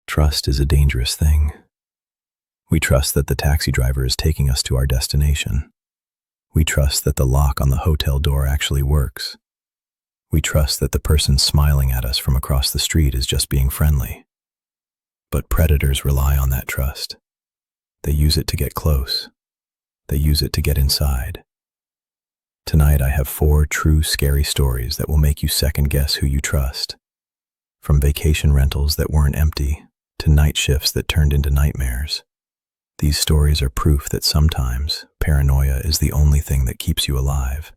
Trust is a dangerous thing. We trust that the taxi driver is taking us to our destination. We trust that the lock on the hotel door actually works. We trust that the person smiling at us from across the street is just being friendly. But predators rely on that trust. They use it to get close. They use it to get inside. Tonight I have 4 true scary stories that will make you second-guess who you trust. From vacation rentals that weren't empty to night shifts that turned into nightmares. These stories are proof that sometimes paranoia is the only thing that keeps you alive.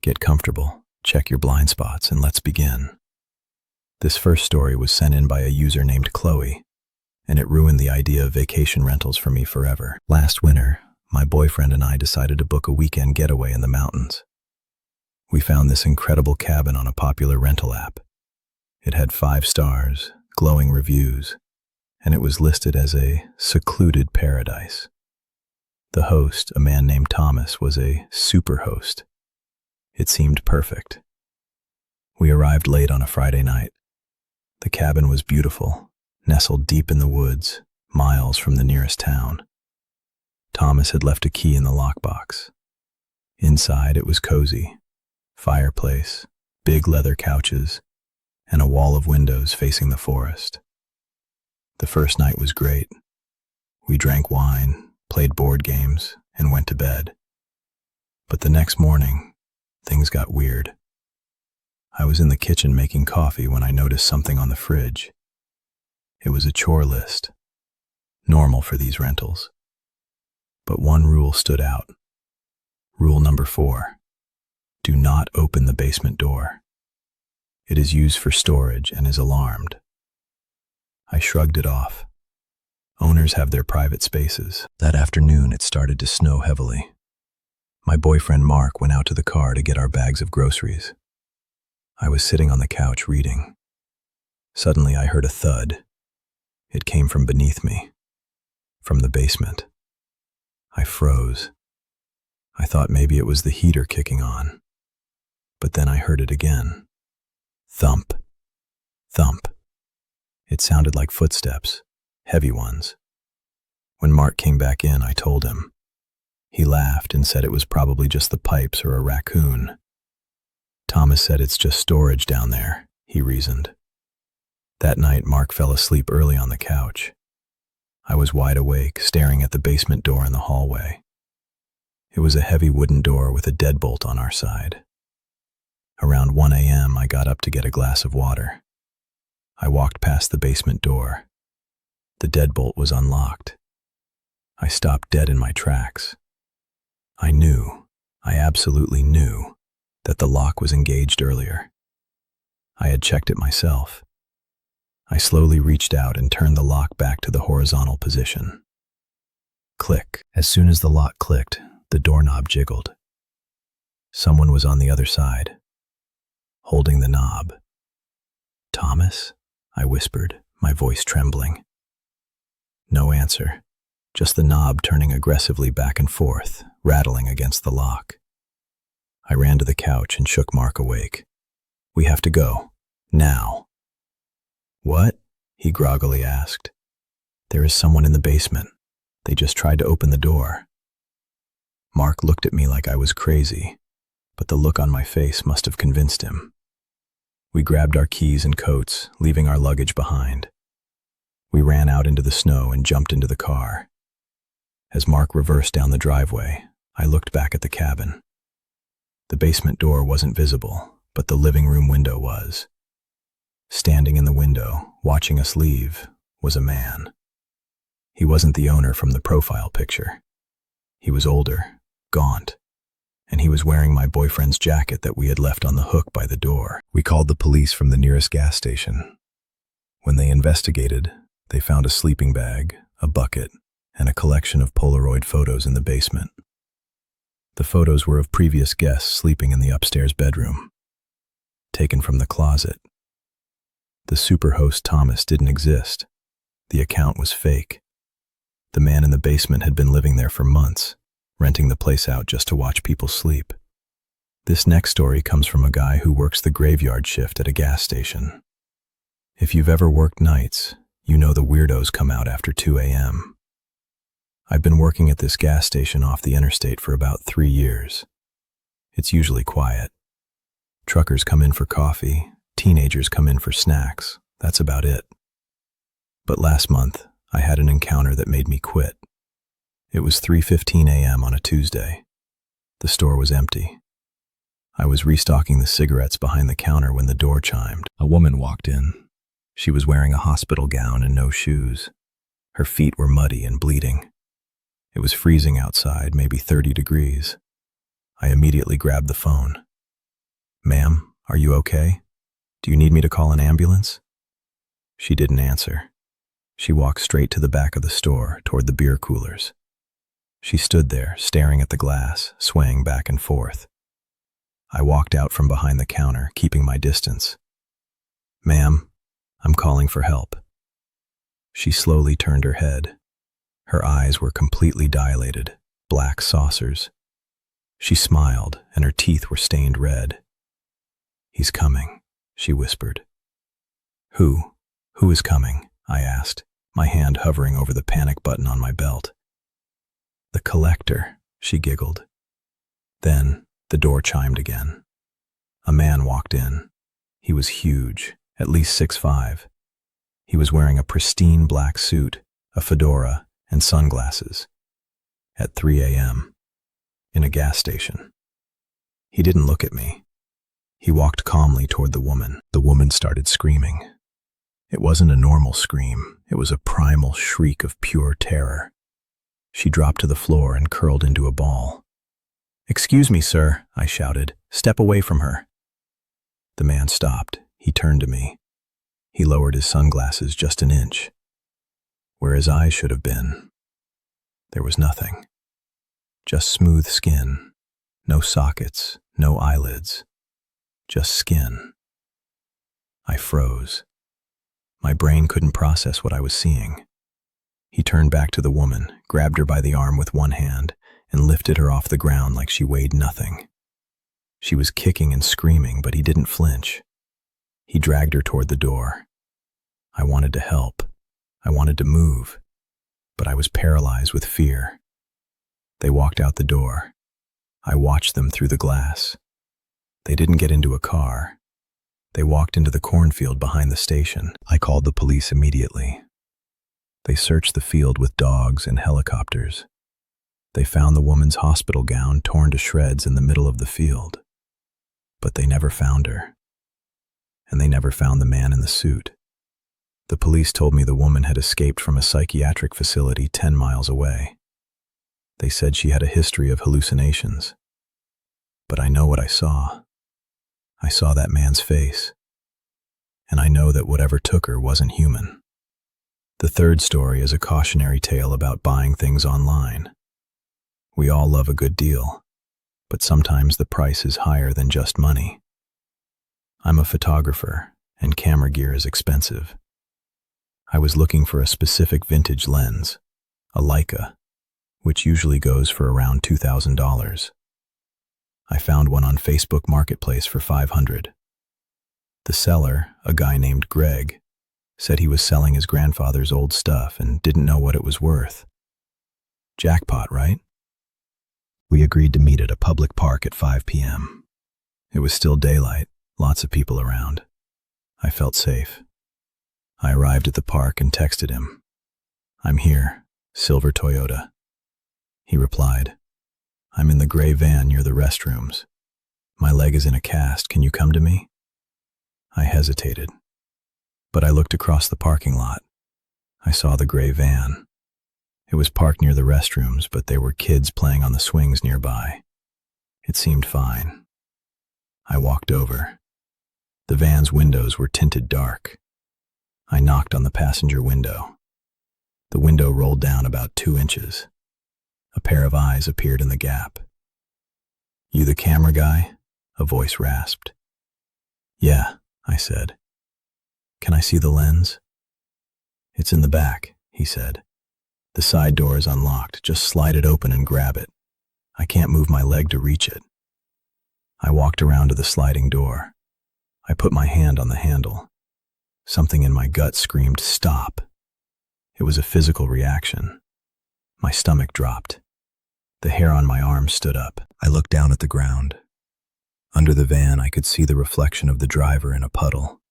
Get comfortable, check your blind spots, and let's begin. This first story was sent in by a user named Chloe, and it ruined the idea of vacation rentals for me forever. Last winter, my boyfriend and I decided to book a weekend getaway in the mountains. We found this incredible cabin on a popular rental app. It had 5 stars, glowing reviews, and it was listed as a secluded paradise. The host, a man named Thomas, was a super host. It seemed perfect. We arrived late on a Friday night. The cabin was beautiful, nestled deep in the woods, miles from the nearest town. Thomas had left a key in the lockbox. Inside, it was cozy. Fireplace, big leather couches, and a wall of windows facing the forest. The first night was great. We drank wine, played board games, and went to bed. But the next morning, things got weird. I was in the kitchen making coffee when I noticed something on the fridge. It was a chore list, normal for these rentals. But one rule stood out. Rule number 4, do not open the basement door. It is used for storage and is alarmed. I shrugged it off. Owners have their private spaces. That afternoon, it started to snow heavily. My boyfriend Mark went out to the car to get our bags of groceries. I was sitting on the couch reading. Suddenly, I heard a thud. It came from beneath me, from the basement. I froze. I thought maybe it was the heater kicking on. But then I heard it again. Thump. Thump. It sounded like footsteps, heavy ones. When Mark came back in, I told him. He laughed and said it was probably just the pipes or a raccoon. Thomas said it's just storage down there, he reasoned. That night, Mark fell asleep early on the couch. I was wide awake, staring at the basement door in the hallway. It was a heavy wooden door with a deadbolt on our side. Around 1 a.m., I got up to get a glass of water. I walked past the basement door. The deadbolt was unlocked. I stopped dead in my tracks. I absolutely knew, that the lock was engaged earlier. I had checked it myself. I slowly reached out and turned the lock back to the horizontal position. Click. As soon as the lock clicked, the doorknob jiggled. Someone was on the other side, holding the knob. "Thomas?" I whispered, my voice trembling. No answer, just the knob turning aggressively back and forth, rattling against the lock. I ran to the couch and shook Mark awake. "We have to go. Now." "What?" he groggily asked. "There is someone in the basement. They just tried to open the door." Mark looked at me like I was crazy, but the look on my face must have convinced him. We grabbed our keys and coats, leaving our luggage behind. We ran out into the snow and jumped into the car. As Mark reversed down the driveway, I looked back at the cabin. The basement door wasn't visible, but the living room window was. Standing in the window, watching us leave, was a man. He wasn't the owner from the profile picture. He was older, gaunt, and he was wearing my boyfriend's jacket that we had left on the hook by the door. We called the police from the nearest gas station. When they investigated, they found a sleeping bag, a bucket, and a collection of Polaroid photos in the basement. The photos were of previous guests sleeping in the upstairs bedroom, taken from the closet. The superhost Thomas didn't exist. The account was fake. The man in the basement had been living there for months, renting the place out just to watch people sleep. This next story comes from a guy who works the graveyard shift at a gas station. If you've ever worked nights, You know the weirdos come out after 2 a.m. I've been working at this gas station off the interstate for about 3 years. It's usually quiet. Truckers come in for coffee, teenagers come in for snacks. That's about it. But last month, I had an encounter that made me quit. It was 3:15 a.m. on a Tuesday. The store was empty. I was restocking the cigarettes behind the counter when the door chimed. A woman walked in. She was wearing a hospital gown and no shoes. Her feet were muddy and bleeding. It was freezing outside, maybe 30 degrees. I immediately grabbed the phone. "Ma'am, are you okay? Do you need me to call an ambulance?" She didn't answer. She walked straight to the back of the store, toward the beer coolers. She stood there, staring at the glass, swaying back and forth. I walked out from behind the counter, keeping my distance. "Ma'am, I'm calling for help." She slowly turned her head. Her eyes were completely dilated, black saucers. She smiled, and her teeth were stained red. "He's coming," she whispered. Who is coming?" I asked, my hand hovering over the panic button on my belt. "The collector," she giggled. Then the door chimed again. A man walked in. He was huge, at least 6'5". He was wearing a pristine black suit, a fedora, and sunglasses. At 3 a.m., in a gas station. He didn't look at me. He walked calmly toward the woman. The woman started screaming. It wasn't a normal scream. It was a primal shriek of pure terror. She dropped to the floor and curled into a ball. "Excuse me, sir," I shouted. "Step away from her." The man stopped. He turned to me. He lowered his sunglasses just an inch. Where his eyes should have been, there was nothing. Just smooth skin. No sockets, no eyelids. Just skin. I froze. My brain couldn't process what I was seeing. He turned back to the woman, grabbed her by the arm with one hand, and lifted her off the ground like she weighed nothing. She was kicking and screaming, but he didn't flinch. He dragged her toward the door. I wanted to help. I wanted to move, but I was paralyzed with fear. They walked out the door. I watched them through the glass. They didn't get into a car. They walked into the cornfield behind the station. I called the police immediately. They searched the field with dogs and helicopters. They found the woman's hospital gown torn to shreds in the middle of the field. But they never found her. And they never found the man in the suit. The police told me the woman had escaped from a psychiatric facility 10 miles away. They said she had a history of hallucinations. But I know what I saw. I saw that man's face. And I know that whatever took her wasn't human. The third story is a cautionary tale about buying things online. We all love a good deal, but sometimes the price is higher than just money. I'm a photographer, and camera gear is expensive. I was looking for a specific vintage lens, a Leica, which usually goes for around $2,000. I found one on Facebook Marketplace for $500. The seller, a guy named Greg, said he was selling his grandfather's old stuff and didn't know what it was worth. Jackpot, right? We agreed to meet at a public park at 5 p.m. It was still daylight, lots of people around. I felt safe. I arrived at the park and texted him. "I'm here, silver Toyota." He replied, "I'm in the gray van near the restrooms. My leg is in a cast, can you come to me?" I hesitated, but I looked across the parking lot. I saw the gray van. It was parked near the restrooms, but there were kids playing on the swings nearby. It seemed fine. I walked over. The van's windows were tinted dark. I knocked on the passenger window. The window rolled down about 2 inches. A pair of eyes appeared in the gap. "You the camera guy?" a voice rasped. "Yeah," I said. "Can I see the lens?" "It's in the back," he said. "The side door is unlocked. Just slide it open and grab it. I can't move my leg to reach it." I walked around to the sliding door. I put my hand on the handle. Something in my gut screamed, "Stop." It was a physical reaction. My stomach dropped. The hair on my arm stood up. I looked down at the ground. Under the van, I could see the reflection of the driver in a puddle.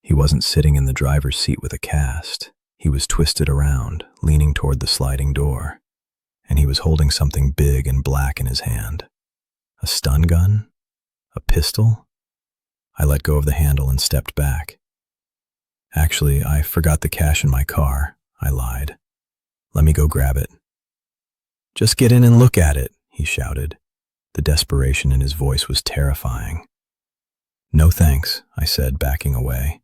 He wasn't sitting in the driver's seat with a cast. He was twisted around, leaning toward the sliding door, and he was holding something big and black in his hand. A stun gun? A pistol? I let go of the handle and stepped back. Actually, I forgot the cash in my car, I lied. Let me go grab it. Just get in and look at it, he shouted. The desperation in his voice was terrifying. No thanks, I said, backing away.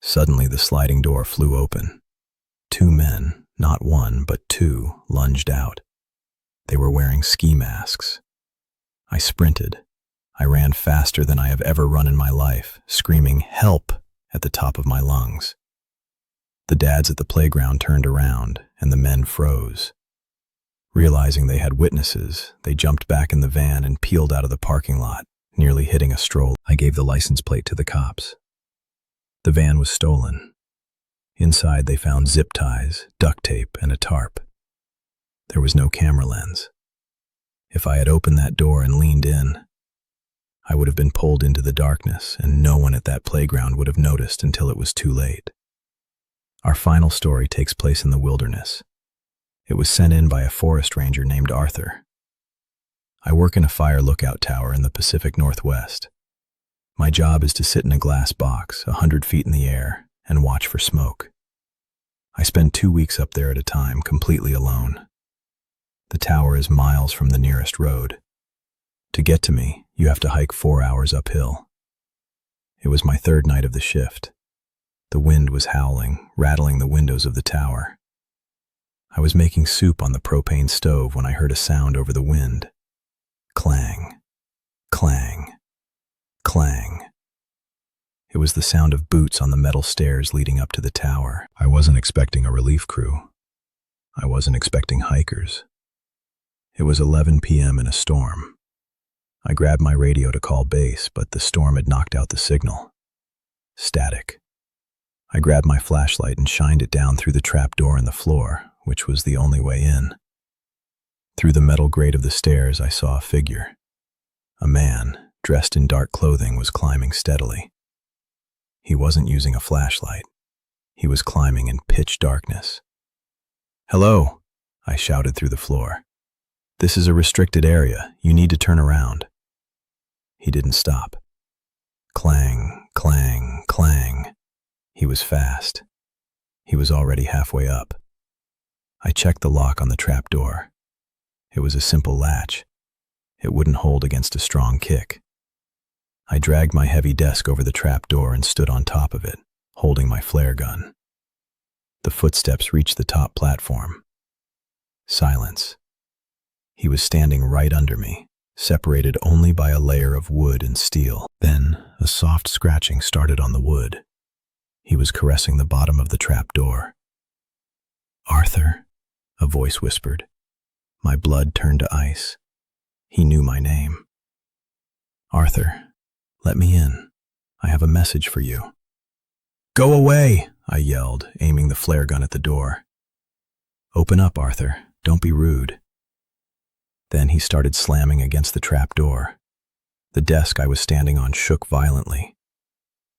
Suddenly, the sliding door flew open. 2 men, not one, but 2, lunged out. They were wearing ski masks. I sprinted. I ran faster than I have ever run in my life, screaming, "Help!" at the top of my lungs. The dads at the playground turned around, and the men froze. Realizing they had witnesses, they jumped back in the van and peeled out of the parking lot, nearly hitting a stroller. I gave the license plate to the cops. The van was stolen. Inside, they found zip ties, duct tape, and a tarp. There was no camera lens. If I had opened that door and leaned in, I would have been pulled into the darkness, and no one at that playground would have noticed until it was too late. Our final story takes place in the wilderness. It was sent in by a forest ranger named Arthur. I work in a fire lookout tower in the Pacific Northwest. My job is to sit in a glass box 100 feet in the air and watch for smoke. I spend 2 weeks up there at a time, completely alone. The tower is miles from the nearest road. To get to me, you have to hike 4 hours uphill. It was my 3rd night of the shift. The wind was howling, rattling the windows of the tower. I was making soup on the propane stove when I heard a sound over the wind. Clang, clang, clang. It was the sound of boots on the metal stairs leading up to the tower. I wasn't expecting a relief crew. I wasn't expecting hikers. It was 11 p.m. in a storm. I grabbed my radio to call base, but the storm had knocked out the signal. Static. I grabbed my flashlight and shined it down through the trap door in the floor, which was the only way in. Through the metal grate of the stairs, I saw a figure. A man, dressed in dark clothing, was climbing steadily. He wasn't using a flashlight. He was climbing in pitch darkness. "Hello," I shouted through the floor. "This is a restricted area. You need to turn around." He didn't stop. Clang, clang, clang. He was fast. He was already halfway up. I checked the lock on the trap door. It was a simple latch. It wouldn't hold against a strong kick. I dragged my heavy desk over the trap door and stood on top of it, holding my flare gun. The footsteps reached the top platform. Silence. He was standing right under me, separated only by a layer of wood and steel. Then, a soft scratching started on the wood. He was caressing the bottom of the trap door. "Arthur," a voice whispered. My blood turned to ice. He knew my name. "Arthur, let me in. I have a message for you." "Go away," I yelled, aiming the flare gun at the door. "Open up, Arthur. Don't be rude." Then he started slamming against the trap door. The desk I was standing on shook violently.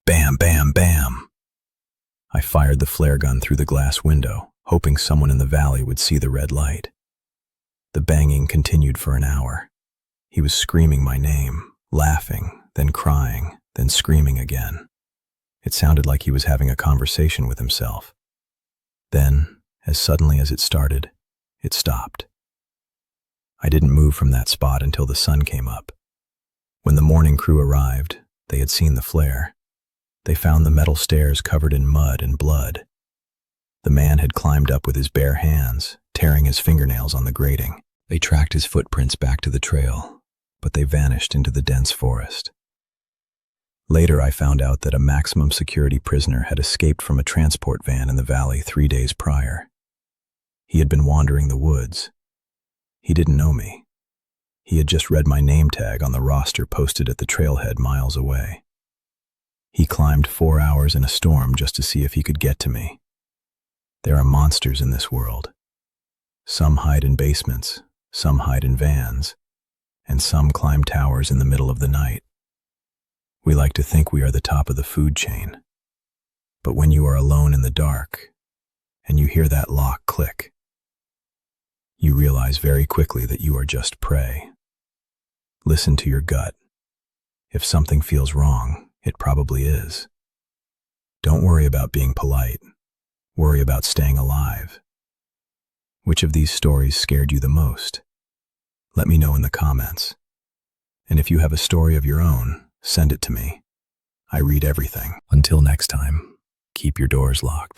Bam, bam, bam. I fired the flare gun through the glass window, hoping someone in the valley would see the red light. The banging continued for an hour. He was screaming my name, laughing, then crying, then screaming again. It sounded like he was having a conversation with himself. Then, as suddenly as it started, it stopped. I didn't move from that spot until the sun came up. When the morning crew arrived, they had seen the flare. They found the metal stairs covered in mud and blood. The man had climbed up with his bare hands, tearing his fingernails on the grating. They tracked his footprints back to the trail, but they vanished into the dense forest. Later, I found out that a maximum security prisoner had escaped from a transport van in the valley 3 days prior. He had been wandering the woods. He didn't know me. He had just read my name tag on the roster posted at the trailhead miles away. He climbed 4 hours in a storm just to see if he could get to me. There are monsters in this world. Some hide in basements, some hide in vans, and some climb towers in the middle of the night. We like to think we are the top of the food chain. But when you are alone in the dark, and you hear that lock click, you realize very quickly that you are just prey. Listen to your gut. If something feels wrong, it probably is. Don't worry about being polite. Worry about staying alive. Which of these stories scared you the most? Let me know in the comments. And if you have a story of your own, send it to me. I read everything. Until next time, keep your doors locked.